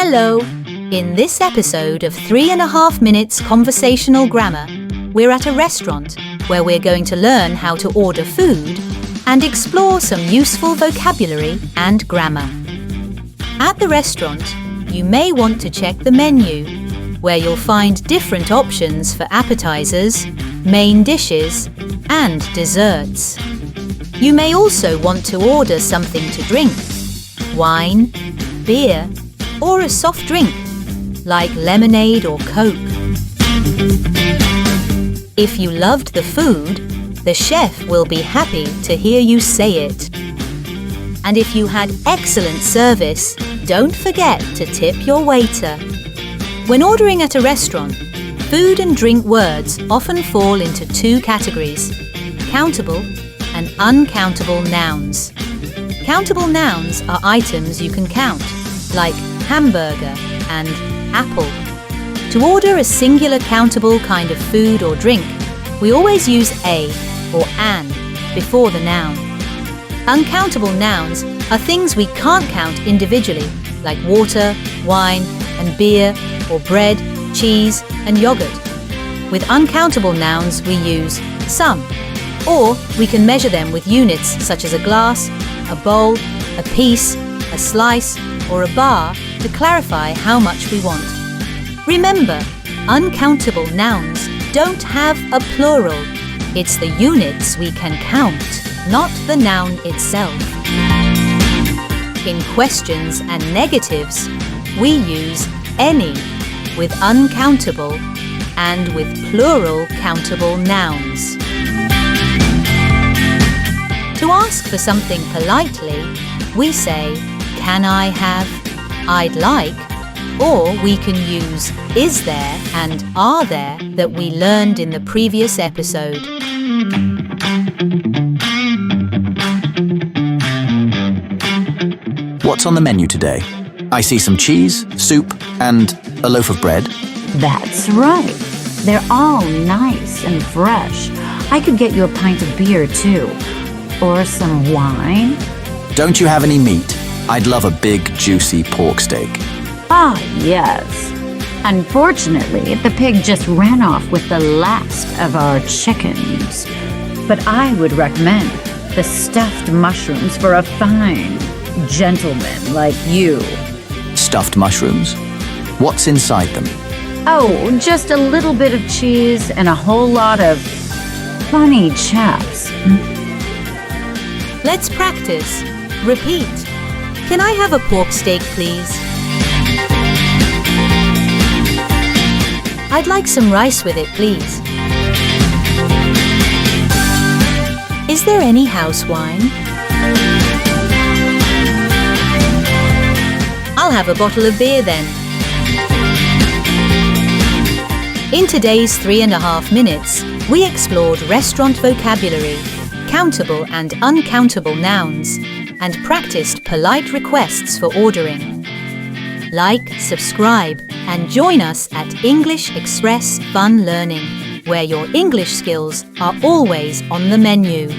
Hello! In this episode of 3.5 Minutes Conversational Grammar, we're at a restaurant where we're going to learn how to order food and explore some useful vocabulary and grammar. At the restaurant, you may want to check the menu, where you'll find different options for appetizers, main dishes, and desserts. You may also want to order something to drink, wine, beer, or a soft drink, like lemonade or Coke. If you loved the food, the chef will be happy to hear you say it. And if you had excellent service, don't forget to tip your waiter. When ordering at a restaurant, food and drink words often fall into two categories: countable and uncountable nouns. Countable nouns are items you can count, like hamburger and apple. To order a singular countable kind of food or drink, we always use a or an before the noun. Uncountable nouns are things we can't count individually, like water, wine, and beer, or bread, cheese, and yogurt. With uncountable nouns, we use some, or we can measure them with units such as a glass, a bowl, a piece, a slice, or a bar to clarify how much we want. Remember, uncountable nouns don't have a plural. It's the units we can count, not the noun itself. In questions and negatives, we use any with uncountable and with plural countable nouns. To ask for something politely, we say, "Can I have?" "I'd like," or we can use "is there" and "are there" that we learned in the previous episode. What's on the menu today? I see some cheese, soup, and a loaf of bread. That's right. They're all nice and fresh. I could get you a pint of beer, too. Or some wine. Don't you have any meat? I'd love a big, juicy pork steak. Ah, yes. Unfortunately, the pig just ran off with the last of our chickens. But I would recommend the stuffed mushrooms for a fine gentleman like you. Stuffed mushrooms? What's inside them? Oh, just a little bit of cheese and a whole lot of funny chaps. Let's practice. Repeat. Can I have a pork steak, please? I'd like some rice with it, please. Is there any house wine? I'll have a bottle of beer then. In today's 3.5 minutes, we explored restaurant vocabulary, countable and uncountable nouns, and practiced polite requests for ordering. Like, subscribe, and join us at English Express Fun Learning, where your English skills are always on the menu.